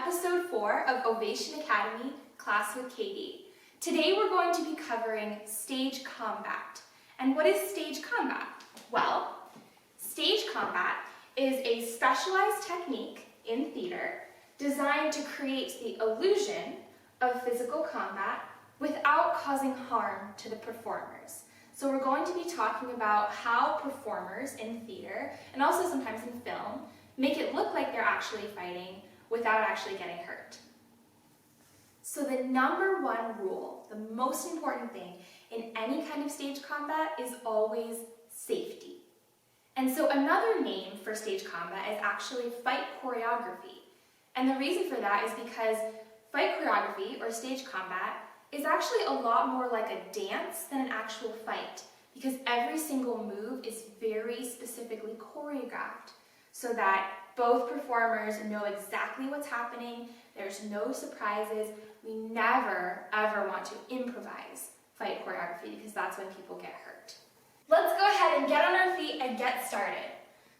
episode 4 of Ovation Academy, Class with Katy. Today we're going to be covering stage combat. And what is stage combat? Well, stage combat is a specialized technique in theater designed to create the illusion of physical combat without causing harm to the performers. So we're going to be talking about how performers in theater, and also sometimes in film, make it look like they're actually fighting without actually getting hurt. So the number one rule, the most important thing in any kind of stage combat is always safety. And so another name for stage combat is actually fight choreography. And the reason for that is because fight choreography, or stage combat, is actually a lot more like a dance than an actual fight, because every single move is very specifically choreographed so that both performers know exactly what's happening, there's no surprises. We never, ever want to improvise fight choreography because that's when people get hurt. Let's go ahead and get on our feet and get started.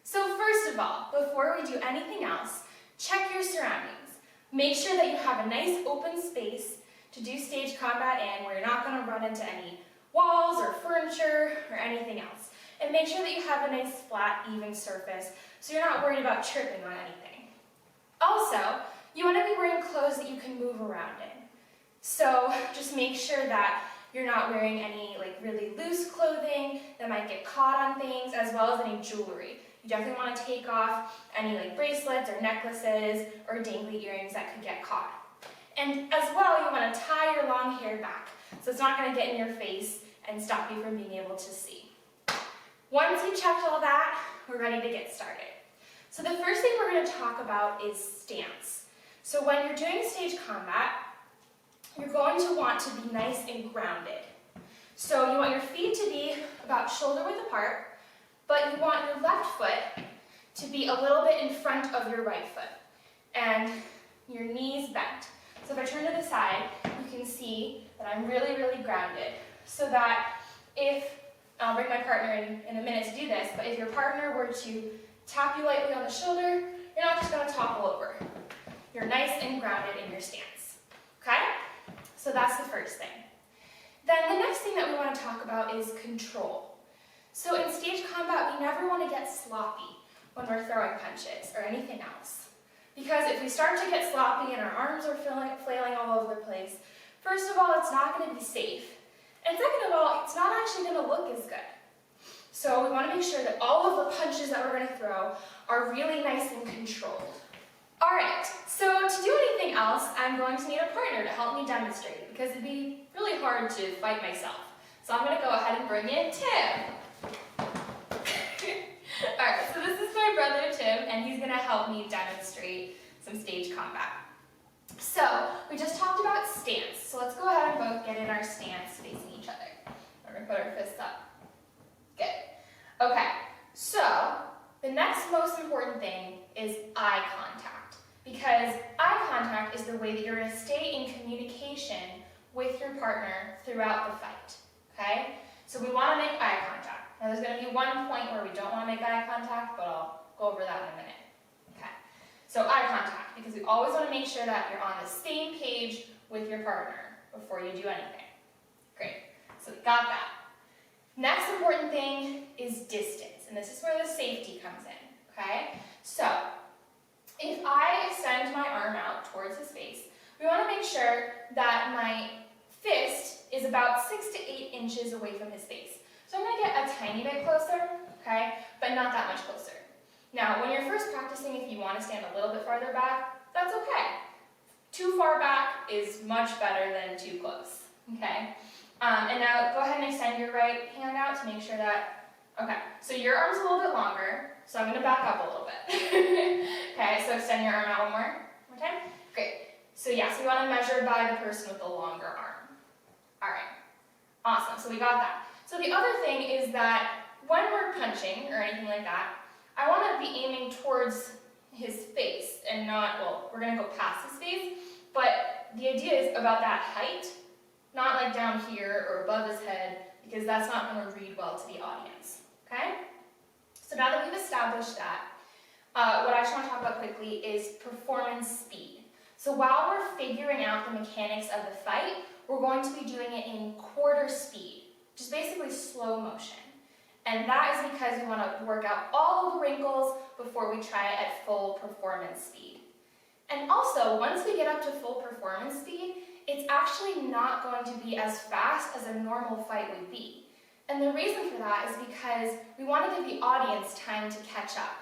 So first of all, before we do anything else, check your surroundings. Make sure that you have a nice open space to do stage combat in where you're not going to run into any walls or furniture or anything else. And make sure that you have a nice flat, even surface so you're not worried about tripping on anything. Also, you want to be wearing clothes that you can move around in. So just make sure that you're not wearing any really loose clothing that might get caught on things, as well as any jewelry. You definitely want to take off any bracelets or necklaces or dangly earrings that could get caught. And as well, you want to tie your long hair back so it's not going to get in your face and stop you from being able to see. Once you've checked all that, we're ready to get started. So the first thing we're going to talk about is stance. So when you're doing stage combat, you're going to want to be nice and grounded. So you want your feet to be about shoulder width apart, but you want your left foot to be a little bit in front of your right foot, and your knees bent. So if I turn to the side, you can see that I'm really, really grounded, so that if, I'll bring my partner in a minute to do this, but if your partner were to tap you lightly on the shoulder, you're not just going to topple over. You're nice and grounded in your stance, okay? So that's the first thing. Then the next thing that we want to talk about is control. So in stage combat, we never want to get sloppy when we're throwing punches or anything else. Because if we start to get sloppy and our arms are flailing all over the place, first of all, it's not going to be safe. And second of all, it's not actually going to look as good. So we want to make sure that all of the punches that we're going to throw are really nice and controlled. Alright, so to do anything else, I'm going to need a partner to help me demonstrate, because it'd be really hard to fight myself. So I'm going to go ahead and bring in Tim. Alright, so this is my brother Tim, and he's going to help me demonstrate some stage combat. So, we just talked about stance, so let's go ahead and both get in our stance facing each other. We're going to put our fists up. Good. Okay, so the next most important thing is eye contact, because eye contact is the way that you're going to stay in communication with your partner throughout the fight, okay? So we want to make eye contact. Now there's going to be one point where we don't want to make eye contact, but I'll go over that in a minute. Okay. So eye contact, because we always want to make sure that you're on the same page with your partner before you do anything. Great. So we got that. Next important thing is distance, and this is where the safety comes in. Okay? So if I extend my arm out towards his face, we want to make sure that my fist is about 6 to 8 inches away from his face. So I'm going to get a tiny bit closer, okay, but not that much closer. Now, when you're first practicing, if you want to stand a little bit farther back, that's okay. Too far back is much better than too close, okay? And now go ahead and extend your right hand out to make sure that, okay, so your arm's a little bit longer, so I'm going to back up a little bit. Okay, so extend your arm out one more time. Great. So yeah, so you want to measure by the person with the longer arm. All right, awesome, so we got that. So the other thing is that when we're punching or anything like that, I want to be aiming towards his face and not, well, we're going to go past his face, but the idea is about that height, not like down here or above his head, because that's not going to read well to the audience, okay? So now that we've established that, what I just want to talk about quickly is performance speed. So while we're figuring out the mechanics of the fight, we're going to be doing it in quarter speed, which is basically slow motion. And that is because we want to work out all of the wrinkles before we try it at full performance speed. And also, once we get up to full performance speed, it's actually not going to be as fast as a normal fight would be. And the reason for that is because we want to give the audience time to catch up.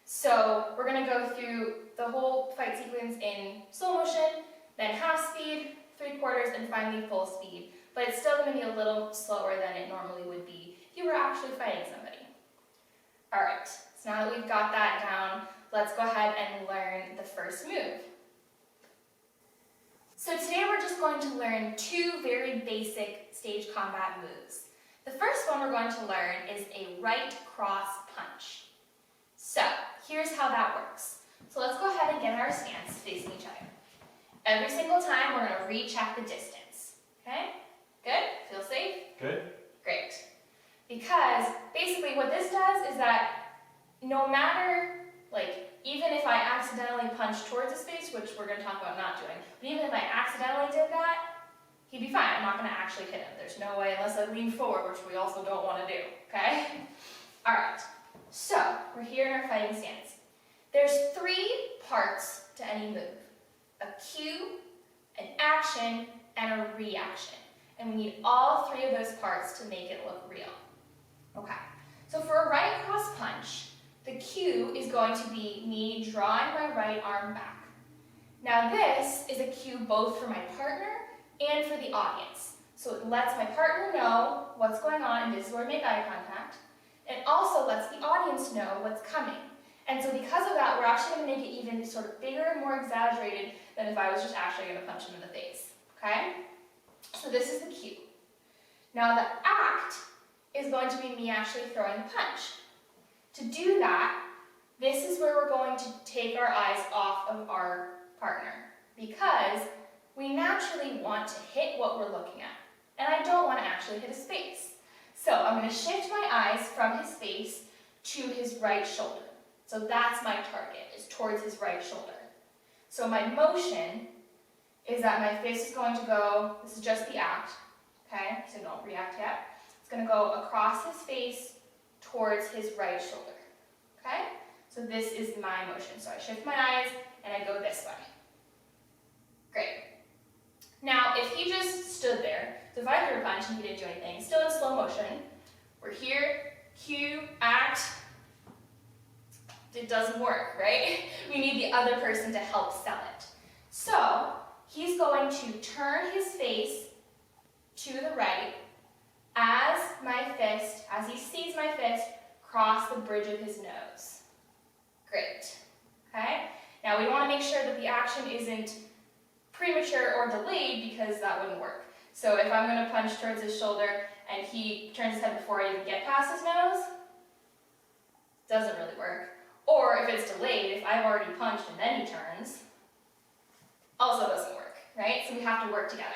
So we're going to go through the whole fight sequence in slow motion, then half speed, 3/4, and finally full speed. But it's still going to be a little slower than it normally would be if you were actually fighting somebody. Alright, so now that we've got that down, let's go ahead and learn the first move. So today we're just going to learn two very basic stage combat moves. The first one we're going to learn is a right cross punch. So here's how that works. So let's go ahead and get in our stance facing each other. Every single time we're going to recheck the distance. Okay? Good? Feel safe? Good. Great. Because basically what this does is that no matter, even if I accidentally punch towards his face, which we're going to talk about not doing, but even if I accidentally did that, he'd be fine. I'm not going to actually hit him. There's no way unless I lean forward, which we also don't want to do, okay? All right, so we're here in our fighting stance. There's 3 parts to any move: a cue, an action, and a reaction. And we need all 3 of those parts to make it look real. Okay, so for a right cross punch, the cue is going to be me drawing my right arm back. Now this is a cue both for my partner and for the audience. So it lets my partner know what's going on, and this is where we make eye contact. It also lets the audience know what's coming. And so because of that, we're actually going to make it even sort of bigger and more exaggerated than if I was just actually going to punch him in the face. Okay? So this is the cue. Now the act is going to be me actually throwing the punch. To do that, this is where we're going to take our eyes off of our partner, because we naturally want to hit what we're looking at, and I don't want to actually hit his face. So I'm going to shift my eyes from his face to his right shoulder. So that's my target, is towards his right shoulder. So my motion is that my fist is going to go, this is just the act, okay, so don't react yet. It's going to go across his face towards his right shoulder, okay? So this is my motion. So I shift my eyes and I go this way. Great. Now, if he just stood there, so if I threw a punch and he didn't do anything, still in slow motion, we're here, cue, act, it doesn't work, right? We need the other person to help sell it. So he's going to turn his face to the right as he sees my fist cross the bridge of his nose. Great. Okay? Now we want to make sure that the action isn't premature or delayed, because that wouldn't work. So if I'm going to punch towards his shoulder and he turns his head before I even get past his nose, doesn't really work. Or if it's delayed, if I've already punched and then he turns, also doesn't work, right? So we have to work together.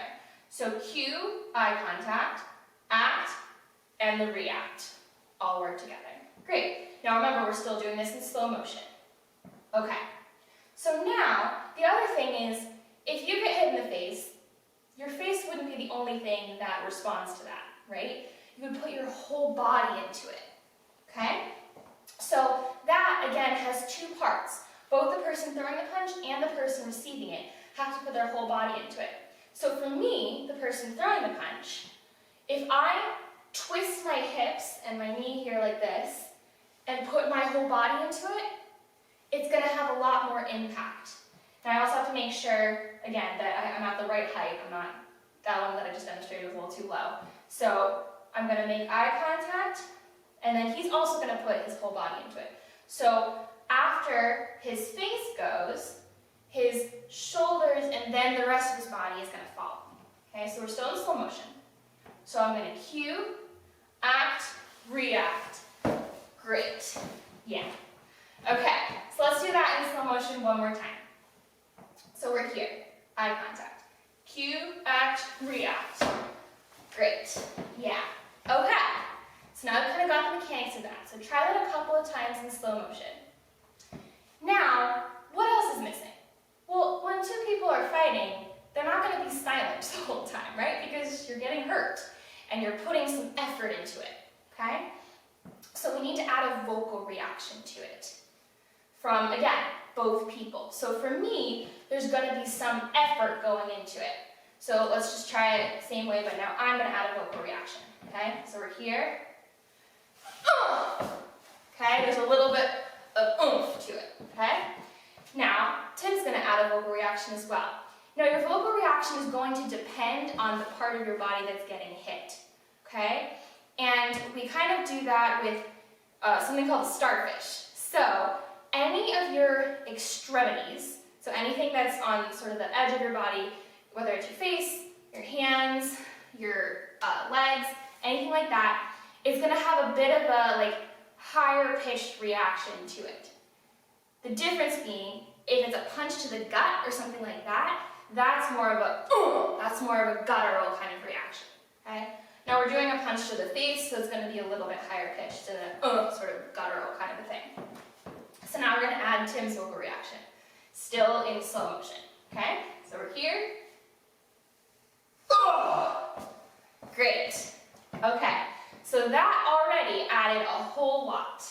So cue, eye contact, act, and the react all work together. Great. Now remember, we're still doing this in slow motion. Okay. So now, the other thing is, if you get hit in the face, your face wouldn't be the only thing that responds to that, right? You would put your whole body into it, okay? So that, again, has 2 parts. Both the person throwing the punch and the person receiving it have to put their whole body into it. So for me, the person throwing the punch, if I twist my hips and my knee here like this, and put my whole body into it, it's going to have a lot more impact. And I also have to make sure, again, that I'm at the right height. That one that I just demonstrated was a little too low. So I'm going to make eye contact, and then he's also going to put his whole body into it. So after his face goes, his shoulders and then the rest of his body is going to follow. Okay, so we're still in slow motion. So I'm going to cue, act, react. Great. Yeah. Okay, so let's do that in slow motion one more time. So we're here, eye contact. Cue, act, react. Great. Yeah. Okay. So now we've kind of got the mechanics of that. So try that a couple of times in slow motion. Now, what else is missing? Well, when 2 people you're getting hurt and you're putting some effort into it, okay? So we need to add a vocal reaction to it from, again, both people. So for me, there's going to be some effort going into it. So let's just try it the same way, but now I'm going to add a vocal reaction, okay? So we're here. Okay, there's a little bit of oomph to it, okay? Now, Tim's going to add a vocal reaction as well. Now, your vocal reaction is going to depend on the part of your body that's getting hit, okay? And we kind of do that with something called the starfish. So, any of your extremities, so anything that's on sort of the edge of your body, whether it's your face, your hands, your legs, anything like that, is going to have a bit of a higher pitched reaction to it. The difference being, if it's a punch to the gut or something like that, that's more of a guttural kind of reaction. Okay? Now we're doing a punch to the face, so it's going to be a little bit higher pitched and a sort of guttural kind of a thing. So now we're going to add Tim's vocal reaction, still in slow motion. Okay? So we're here. Great. Okay. So that already added a whole lot.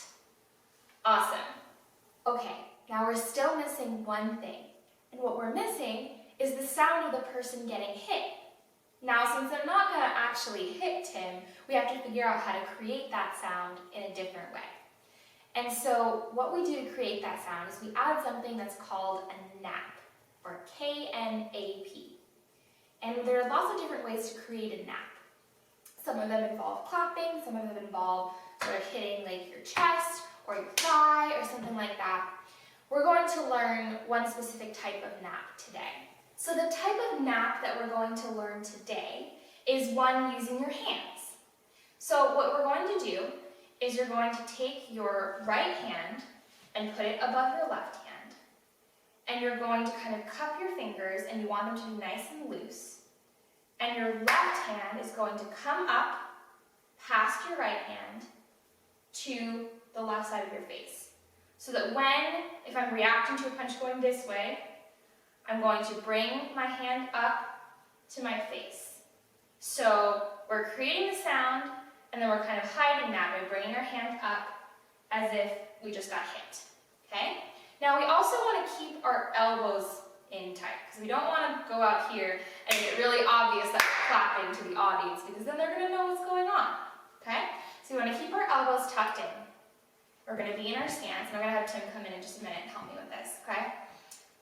Awesome. Okay, now we're still missing one thing. And what we're missing is the sound of the person getting hit. Now, since I'm not going to actually hit Tim, we have to figure out how to create that sound in a different way. And so what we do to create that sound is we add something that's called a nap, or K-N-A-P. And there are lots of different ways to create a nap. Some of them involve clapping, some of them involve sort of hitting your chest or your thigh or something like that. We're going to learn one specific type of nap today. So the type of nap that we're going to learn today is one using your hands. So what we're going to do is you're going to take your right hand and put it above your left hand. And you're going to kind of cup your fingers, and you want them to be nice and loose. And your left hand is going to come up past your right hand to the left side of your face. So that if I'm reacting to a punch going this way, I'm going to bring my hand up to my face. So we're creating the sound, and then we're kind of hiding that by bringing our hand up as if we just got hit. Okay? Now we also want to keep our elbows in tight, because we don't want to go out here and get really obvious that we're clapping to the audience, because then they're going to know what's going on. Okay? So we want to keep our elbows tucked in. We're going to be in our stance, and I'm going to have Tim come in just a minute and help me with this. Okay?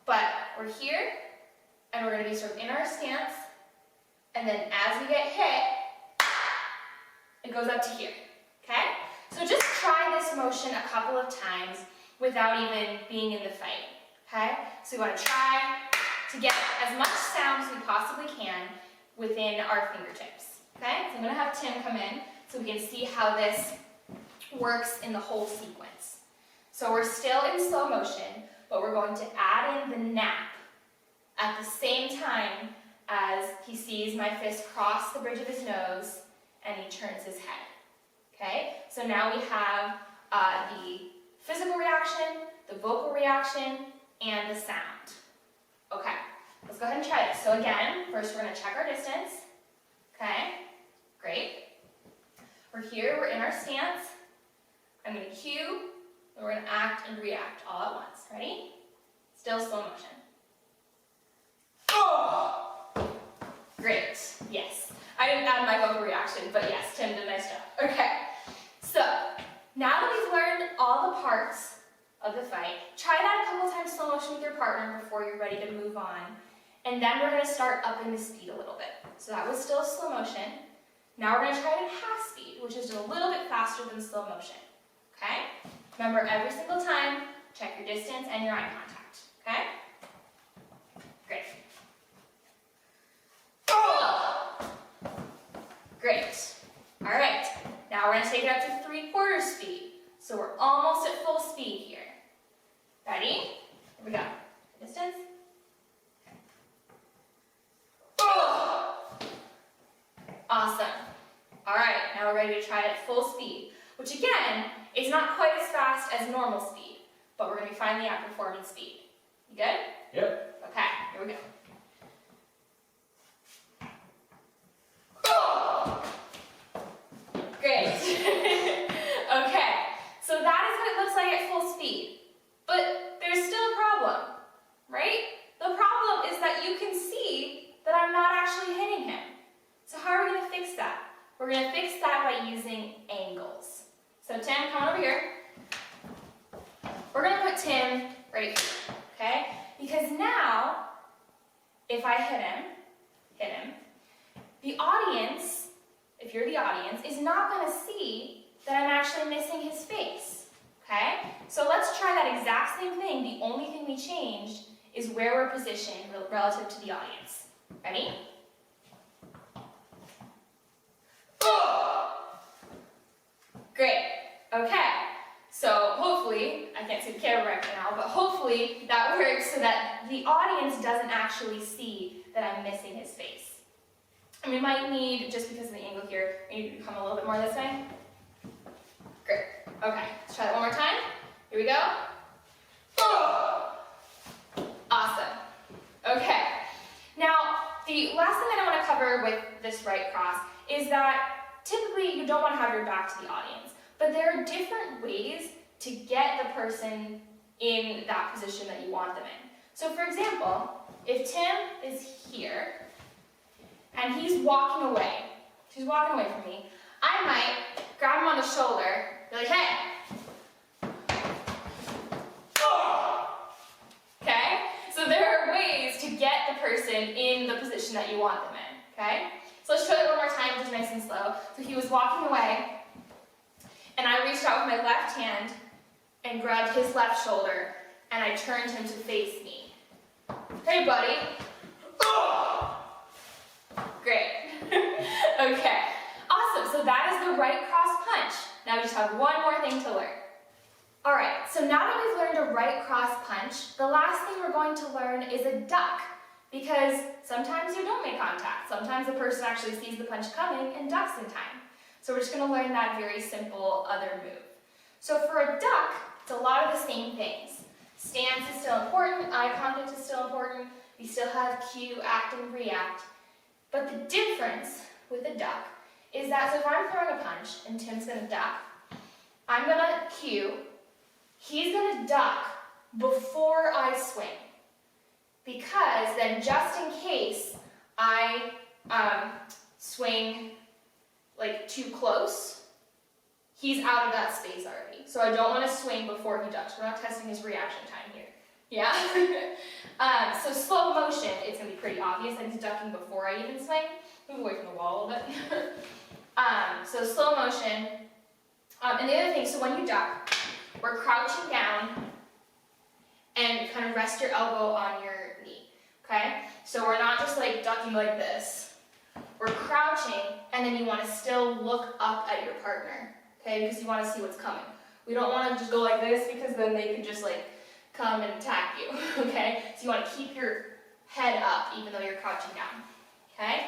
But we're here, and we're going to be sort of in our stance, and then as we get hit, it goes up to here. Okay? So just try this motion a couple of times without even being in the fight. Okay? So we want to try to get as much sound as we possibly can within our fingertips. Okay? So I'm going to have Tim come in so we can see how this works in the whole sequence. So we're still in slow motion, but we're going to add in the nap at the same time as he sees my fist cross the bridge of his nose and he turns his head. Okay? So now we have the physical reaction, the vocal reaction, and the sound. Okay, let's go ahead and try this. So again, first we're going to check our distance. Okay, great. We're here, we're in our stance. I'm going to cue, and we're going to act and react all at once. Ready? Still slow motion. Oh! Great, yes. I didn't add my vocal reaction, but yes, Tim did a nice job. Okay, so now that we've learned all the parts of the fight, try that a couple times slow motion with your partner before you're ready to move on. And then we're going to start upping the speed a little bit. So that was still slow motion. Now we're going to try it at half speed, which is a little bit faster than slow motion. Okay? Remember, every single time, check your distance and your eye contact. Okay? Great. Oh! Great. All right. Now we're going to take it up to 3/4 speed. So we're almost at full speed here. Ready? Here we go. Distance. Oh! Awesome. All right, now we're ready to try it at full speed, which again, is not quite as fast as normal speed, but we're going to be finally at performance speed. You good? Yep. Okay, here we go. Oh! if I hit him, the audience, if you're the audience, is not going to see that I'm actually missing his face, okay? So let's try that exact same thing. The only thing we changed is where we're positioned relative to the audience. Ready? Great. Okay. So hopefully, I can't see the camera right now, but hopefully that works so that the audience doesn't actually see that I'm missing his face. And we might need, just because of the angle here, we need to come a little bit more this way. Great. Okay. Let's try that one more time. Here we go. Awesome. Okay. Now, the last thing that I want to cover with this right cross is that typically you don't want to have your back to the audience, but there are different ways to get the person in that position that you want them in. So for example, if Tim is here and he's walking away from me, I might grab him on the shoulder, be like, hey. Okay? So there are ways to get the person in the position that you want them in, okay? So let's try that one more time, just nice and slow. So he was walking away, and I reached out with my left hand and grabbed his left shoulder, and I turned him to face me. Hey, buddy. Great. Okay. Awesome. So that is the right cross punch. Now we just have one more thing to learn. All right. So now that we've learned a right cross punch, the last thing we're going to learn is a duck. Because sometimes you don't make contact. Sometimes the person actually sees the punch coming and ducks in time. So we're just going to learn that very simple other move. So for a duck, it's a lot of the same things. Stance is still important, eye contact is still important, we still have cue, act, and react. But the difference with a duck is that, so if I'm throwing a punch and Tim's going to duck, I'm going to cue, he's going to duck before I swing. Because then just in case I swing like too close, he's out of that space already. So I don't want to swing before he ducks. We're not testing his reaction time here. Yeah? So slow motion, it's going to be pretty obvious that he's ducking before I even swing. Move away from the wall a little bit. So slow motion. And the other thing, so when you duck, we're crouching down and kind of rest your elbow on your knee, okay? So we're not just like ducking like this. We're crouching, and then you want to still look up at your partner, okay? Because you want to see what's coming. We don't want to just go like this because then they could just like come and attack you, okay? So you want to keep your head up even though you're crouching down, okay?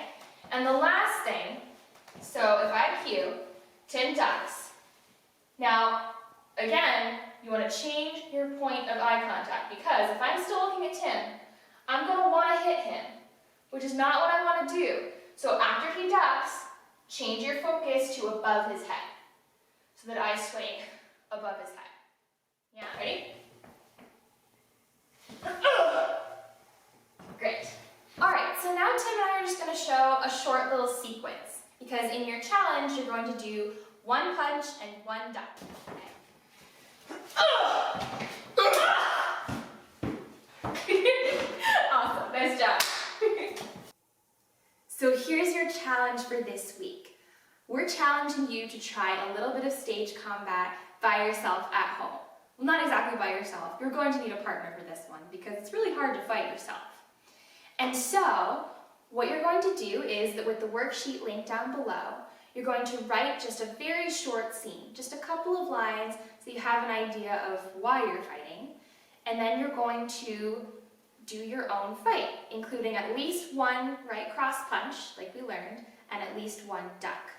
And the last thing, so if I cue, Tim ducks. Now, again, you want to change your point of eye contact because if I'm still looking at Tim, I'm going to want to hit him, which is not what I want to do. So after he ducks, change your focus to above his head so that I swing above his head. Yeah, ready? Great. All right, so now Tim and I are just going to show a short little sequence because in your challenge, you're going to do one punch and one duck. Okay. Awesome, nice job. So here's your challenge for this week. We're challenging you to try a little bit of stage combat by yourself at home. Well, not exactly by yourself. You're going to need a partner for this one because it's really hard to fight yourself. And so, what you're going to do is that with the worksheet linked down below, you're going to write just a very short scene, just a couple of lines so you have an idea of why you're fighting, and then you're going to do your own fight, including at least one right cross punch, like we learned, and at least one duck.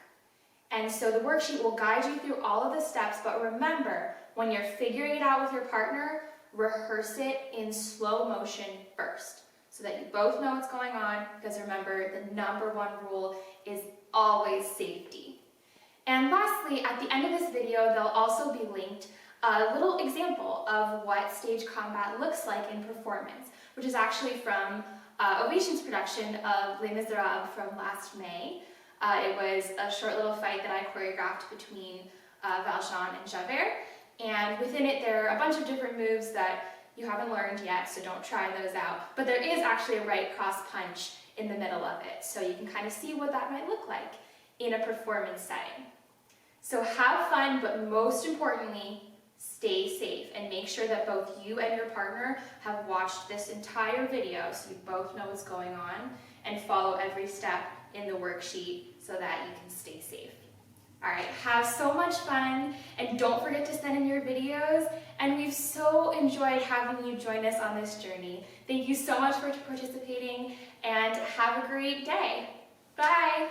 And so the worksheet will guide you through all of the steps, but remember, when you're figuring it out with your partner, rehearse it in slow motion first, so that you both know what's going on, because remember, the number one rule is always safety. And lastly, at the end of this video, there'll also be linked a little example of what stage combat looks like in performance, which is actually from Ovation's production of Les Miserables from last May. It was a short little fight that I choreographed between Valjean and Javert, and within it there are a bunch of different moves that you haven't learned yet, so don't try those out. But there is actually a right cross punch in the middle of it, so you can kind of see what that might look like in a performance setting. So have fun, but most importantly, stay safe and make sure that both you and your partner have watched this entire video so you both know what's going on and follow every step in the worksheet so that you can stay safe. All right, have so much fun, and don't forget to send in your videos, and we've so enjoyed having you join us on this journey. Thank you so much for participating, and have a great day. Bye!